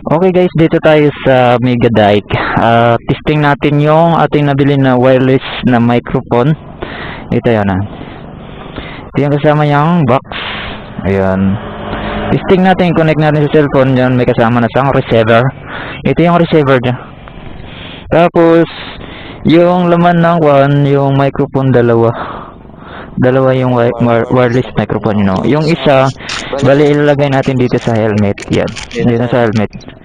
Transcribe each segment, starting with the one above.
Okay guys, dito tayo sa Mega Dike. Testing natin yung ating nabili na wireless na microphone. Ito yan Ito yung kasama yung box. Ayan. Testing natin, connect natin sa cellphone. Yan, may kasama na siyang receiver. Ito yung receiver niya. Tapos, yung laman ng yung microphone dalawa. Dalawa yung wireless microphone, Yung isa, bali ilalagay natin dito sa helmet. Yan. Dito sa helmet.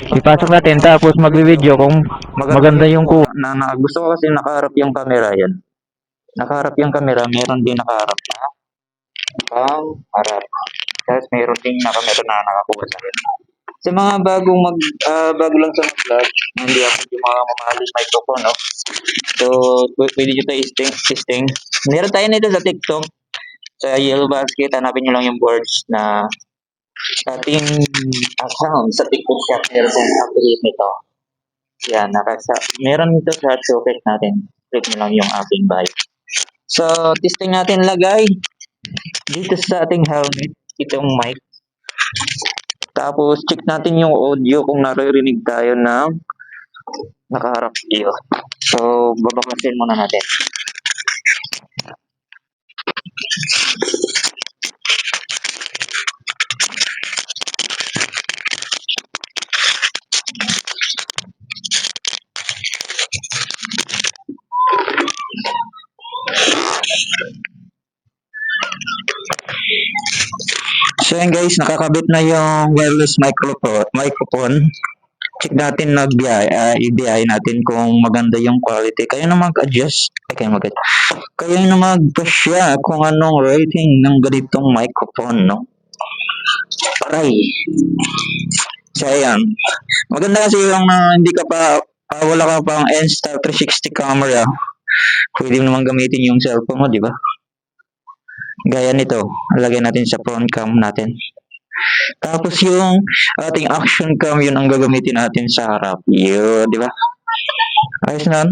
Ipasok natin tapos magbi-video kung maganda yung kuha gusto ko kasi nakaharap yung camera yan. Nakaharap yung camera, meron din nakaharap na pang harap. Tapos meron din na camera na nakakuha sa akin. Sa mga bago lang sa vlog, hindi ako yung mga mamahaling microphone, no? So, pwede nyo tayo testing. Meron tayo nito sa TikTok. Sa Yellow Basket, hanapin nyo lang yung boards na ating account sa TikTok shop. Meron tayong affiliate nito. Yan, meron nito sa socket natin. Click nyo lang yung ating buy. So, testing natin lagay dito sa ating helmet, itong mic. Tapos, check natin yung audio kung naririnig tayo ng nakaharap iyo. So, babakasin muna natin. So yan guys, nakakabit na yung wireless microphone. Check natin i-DI natin kung maganda yung quality. Kayo na mag-adjust. Kayo na mag-pasya kung anong rating ng ganitong microphone, no? Aray. So ayan. Maganda kasi yung hindi ka pa, wala ka pang Insta360 camera. Pwede mo naman gamitin yung cellphone mo, di ba? Gaya nito, lagay natin sa front cam natin. Tapos yung ating action cam, yun ang gagamitin natin sa harap. Yun, di ba? Ayos na.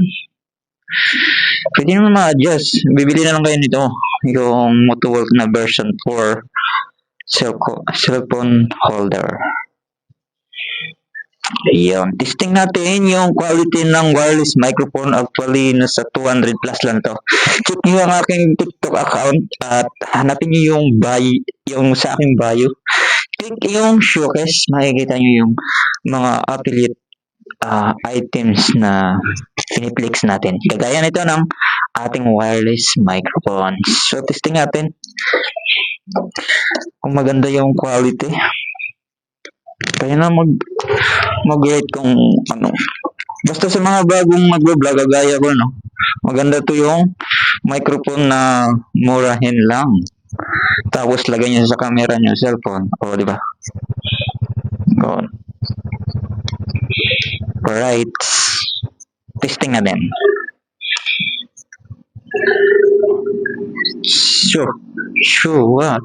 Pwede naman ma-adjust. Bibili na lang kayo nito. Yung Motovolk na version 4 cellphone holder. Ayun. Testing natin yung quality ng wireless microphone. Actually, nasa 200 plus lang to. Check nyo ang aking TikTok account at hanapin nyo yung sa aking bio. Click yung showcase. Makikita nyo yung mga affiliate items na piniplex natin. Kagaya nito ng ating wireless microphone. So, testing natin kung maganda yung quality. Kaya na mag-rate kung ano. Basta sa mga bagong mag-vlog, gaya ko, no? Maganda to yung microphone na murahin lang. Tapos lagay niyo sa camera niyo, cellphone. O, di ba? Go. Alright. Testing na din. Sure, what?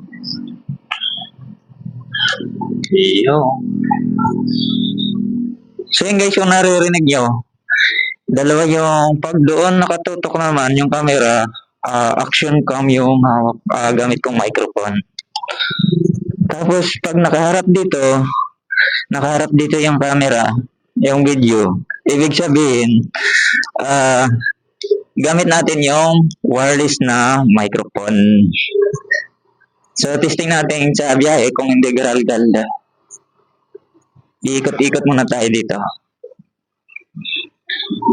Iyo. So yun guys, kung naririnig nyo, dalawa yung pag doon nakatutok naman yung camera, action cam yung gamit kong microphone. Tapos pag nakaharap dito yung camera, yung video, ibig sabihin, gamit natin yung wireless na microphone. So, testing natin sa biyahe kung hindi garal-gal. Iikot-ikot muna tayo dito.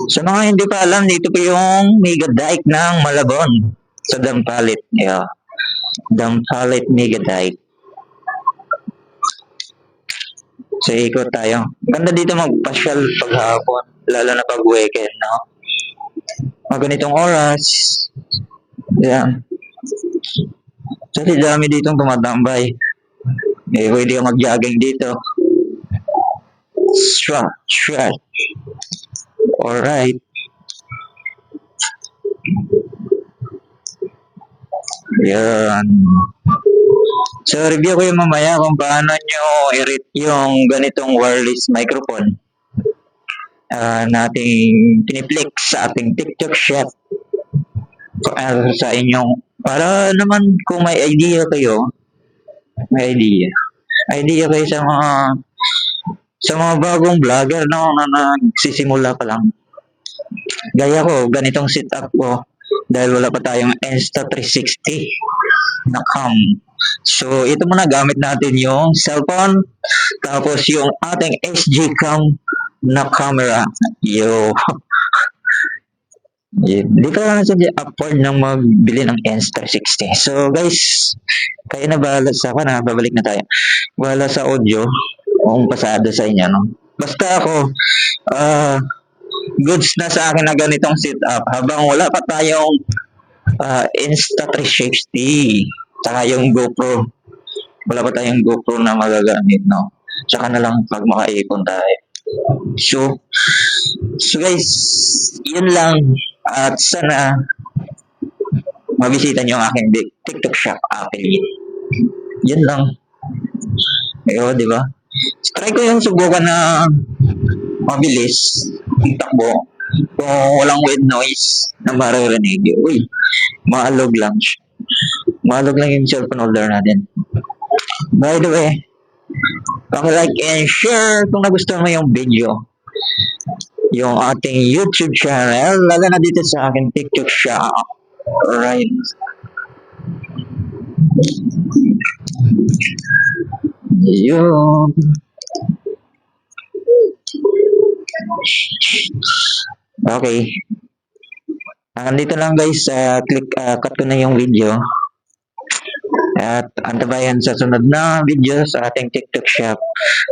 Sa mga hindi pa alam, dito pa yung Mega Dike ng Malabon sa Dampalit. Yeah. Dampalit Mega Dike. So, ikot tayo. Ganda dito magpasyal paghapon, lalo na pag weekend, no? Ganitong oras. Yan. Kasi dami ditong tumatambay. Pwede ka mag-jogging dito. Strut. Alright. Yan. So, review ko yung mamaya kung paano nyo i-rate yung ganitong wireless microphone nating piniplex sa ating TikTok shop. Sa inyong, para naman kung may idea kayo sa mga Sa mga bagong vlogger no, na nagsisimula pa lang, gaya ko, ganitong setup ko dahil wala pa tayong Insta360 na cam. So, ito muna gamit natin yung cellphone, tapos yung ating SG cam na camera. Yo. Dito lang sa afford ng magbili ng Insta360. So, guys, kayo na bahala sa babalik na tayo. Bahala sa audio kung pasado sa inyo, no? Basta ako, goods na sa akin na ganitong setup habang wala pa tayong Insta360 saka yung GoPro. Wala pa tayong GoPro na magagamit, no? Tsaka na lang pag makaipon tayo. So guys, yun lang. At sana mabisita nyo ang aking TikTok shop affiliate. Yun lang. Ayo, di ba? Try ko yung subukan na mabilis, takbo. Kung walang white noise na maririnig, uy, maalog lang. Maalog lang yung cellphone holder natin. By the way, paki-like and share kung nagustuhan mo yung video. Yung ating YouTube channel, lalo na dito sa aking TikTok shop. Alright. Yun. Okay. Dito lang guys, cut ko na yung video. At antabayan sa sunod na video sa ating TikTok shop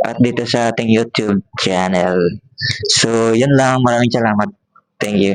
at dito sa ating YouTube channel. So, yun lang. Maraming salamat. Thank you.